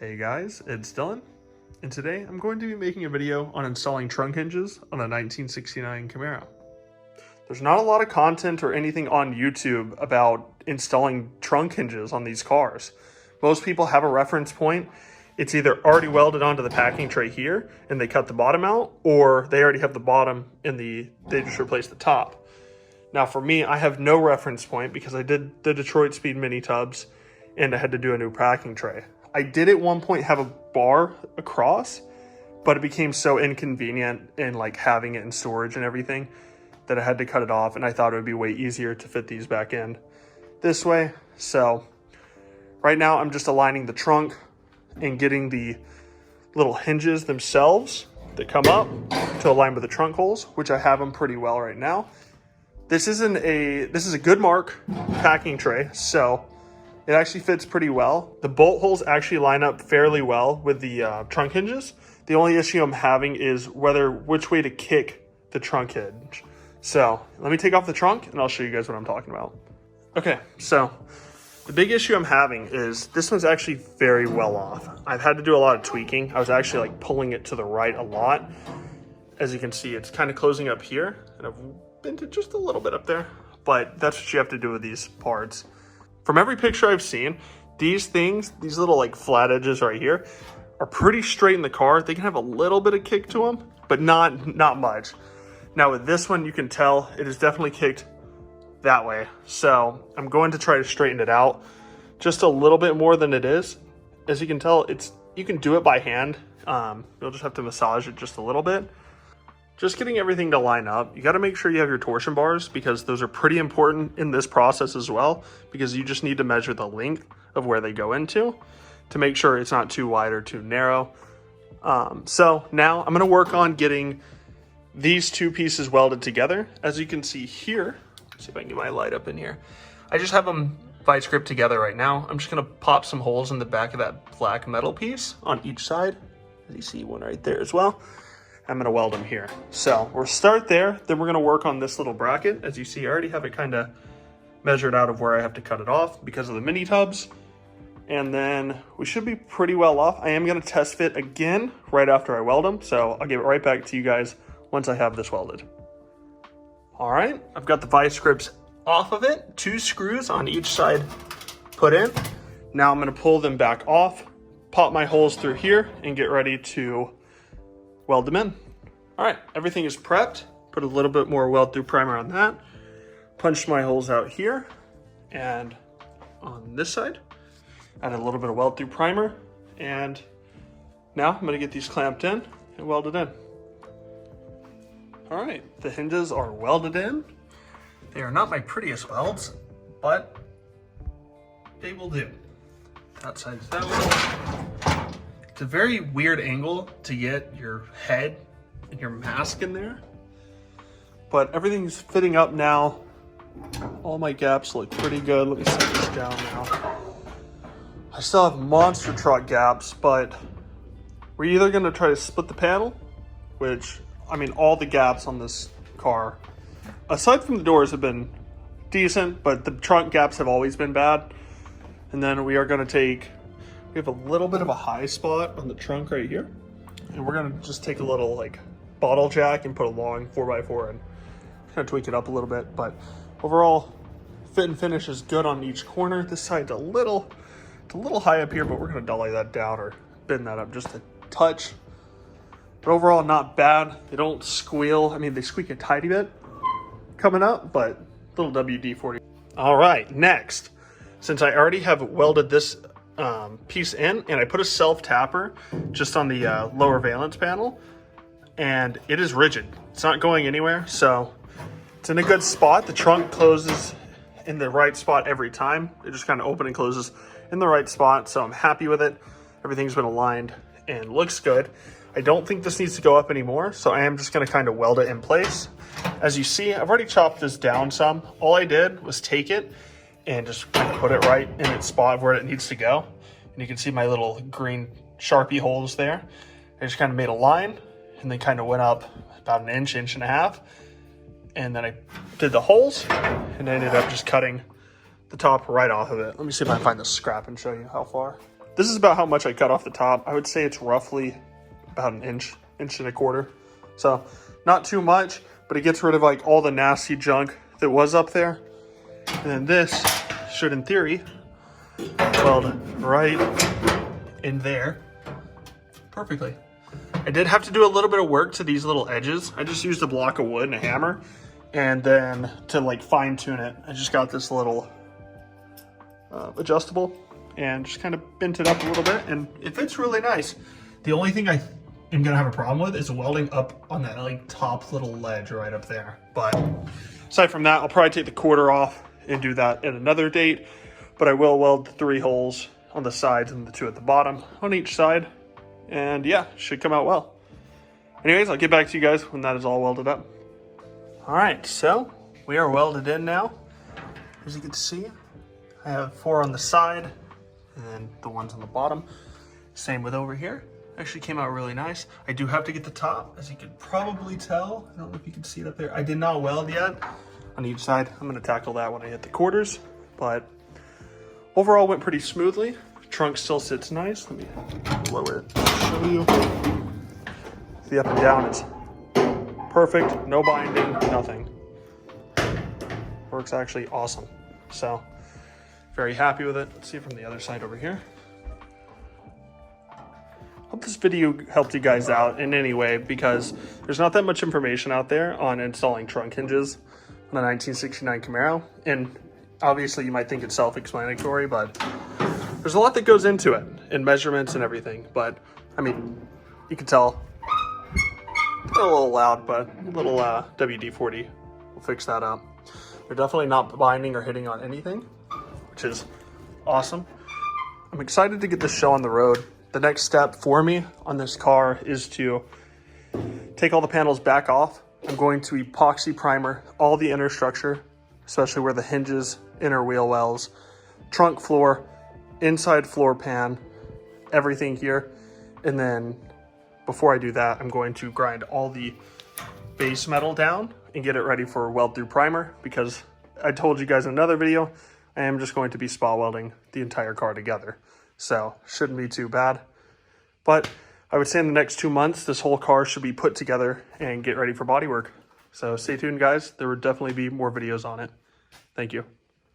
Hey guys, it's Dylan, and today I'm going to be making a video on installing trunk hinges on a 1969 Camaro. There's not a lot of content or anything on YouTube about installing trunk hinges on these cars. Most people have a reference point. It's either already welded onto the packing tray here and they cut the bottom out, or they already have the bottom and they just replace the top. Now for me, I have no reference point because I did the Detroit Speed mini tubs and I had to do a new packing tray. I did at one point have a bar across, but it became so inconvenient in like having it in storage and everything that I had to cut it off, and I thought it would be way easier to fit these back in this way. So right now I'm just aligning the trunk and getting the little hinges themselves that come up to align with the trunk holes, which I have them pretty well right now. This is a good mark packing tray, so it actually fits pretty well. The bolt holes actually line up fairly well with the trunk hinges. The only issue I'm having is which way to kick the trunk hinge. So let me take off the trunk and I'll show you guys what I'm talking about. Okay, so the big issue I'm having is this one's actually very well off. I've had to do a lot of tweaking. I was actually like pulling it to the right a lot. As you can see, it's kind of closing up here, and I've bent it just a little bit up there, but that's what you have to do with these parts. From every picture I've seen, these little like flat edges right here are pretty straight in the car. They can have a little bit of kick to them, but not much. Now with this one, you can tell it is definitely kicked that way. So I'm going to try to straighten it out just a little bit more than it is. As you can tell, you can do it by hand. You'll just have to massage it just a little bit. Just getting everything to line up. You got to make sure you have your torsion bars, because those are pretty important in this process as well, because you just need to measure the length of where they go into to make sure it's not too wide or too narrow. So now I'm going to work on getting these two pieces welded together. As you can see here, let's see if I can get my light up in here. I just have them vice grip together right now. I'm just going to pop some holes in the back of that black metal piece on each side. As you see, one right there as well. I'm going to weld them here. So we'll start there. Then we're going to work on this little bracket. As you see, I already have it kind of measured out of where I have to cut it off because of the mini tubs. And then we should be pretty well off. I am going to test fit again right after I weld them. So I'll give it right back to you guys once I have this welded. All right, I've got the vice grips off of it. 2 screws on each side put in. Now I'm going to pull them back off, pop my holes through here, and get ready to weld them in. All right, everything is prepped. Put a little bit more weld through primer on that. Punched my holes out here and on this side. Added a little bit of weld through primer, and now I'm gonna get these clamped in and welded in. All right, the hinges are welded in. They are not my prettiest welds, but they will do. That side's that way. It's a very weird angle to get your head and your mask in there, but everything's fitting up now. All my gaps look pretty good. Let me set this down now. I still have monster truck gaps, but we're either gonna try to split the panel, which, I mean, all the gaps on this car, aside from the doors, have been decent, but the trunk gaps have always been bad. And then we are gonna we have a little bit of a high spot on the trunk right here, and we're gonna just take a little like bottle jack and put a long 4x4 and kind of tweak it up a little bit. But overall, fit and finish is good on each corner. This side's it's a little high up here, but we're gonna dolly that down or bend that up just a touch. But overall, not bad. They don't squeal. I mean, they squeak a tiny bit coming up, but little WD-40. All right, next, since I already have welded this piece in, and I put a self tapper just on the lower valence panel, and it is rigid. It's not going anywhere, so it's in a good spot. The trunk closes in the right spot every time. It just kind of opens and closes in the right spot, so I'm happy with it. Everything's been aligned and looks good. I don't think this needs to go up anymore, so I am just going to kind of weld it in place. As you see, I've already chopped this down some. All I did was take it and just kind of put it right in its spot where it needs to go. And you can see my little green Sharpie holes there. I just kind of made a line and then kind of went up about an inch, inch and a half. And then I did the holes and I ended up just cutting the top right off of it. Let me see if I can find the scrap and show you how far. this is about how much I cut off the top. I would say it's roughly about an inch and a quarter. So not too much, but it gets rid of like all the nasty junk that was up there. And then this should, in theory, weld right in there perfectly. I did have to do a little bit of work to these little edges. I just used a block of wood and a hammer, and then to like fine tune it, I just got this little adjustable and just kind of bent it up a little bit, and it fits really nice. The only thing I am gonna have a problem with is welding up on that like top little ledge right up there. But aside from that, I'll probably take the quarter off and do that at another date. But I will weld the 3 holes on the sides and the 2 at the bottom on each side. And yeah, should come out well. Anyways, I'll get back to you guys when that is all welded up. All right, so we are welded in now. As you can see, I have 4 on the side and then the ones on the bottom. Same with over here. Actually came out really nice. I do have to get the top, as you can probably tell. I don't know if you can see it up there. I did not weld yet on each side. I'm gonna tackle that when I hit the quarters, but overall went pretty smoothly. Trunk still sits nice. Let me lower it, show you. The up and down is perfect, no binding, nothing. Works actually awesome. So, very happy with it. Let's see from the other side over here. Hope this video helped you guys out in any way, because there's not that much information out there on installing trunk hinges on a 1969 Camaro. And obviously you might think it's self-explanatory, but there's a lot that goes into it in measurements and everything. But I mean, you can tell a little loud, but a little WD-40 will fix that up. They're definitely not binding or hitting on anything, which is awesome. I'm excited to get this show on the road. The next step for me on this car is to take all the panels back off. I'm going to epoxy primer all the inner structure, especially where the hinges, inner wheel wells, trunk floor, inside floor pan, everything here. And then before I do that, I'm going to grind all the base metal down and get it ready for weld through primer, because I told you guys in another video, I am just going to be spot welding the entire car together. So shouldn't be too bad. But I would say in the next 2 months, this whole car should be put together and get ready for bodywork. So stay tuned, guys. There will definitely be more videos on it. Thank you.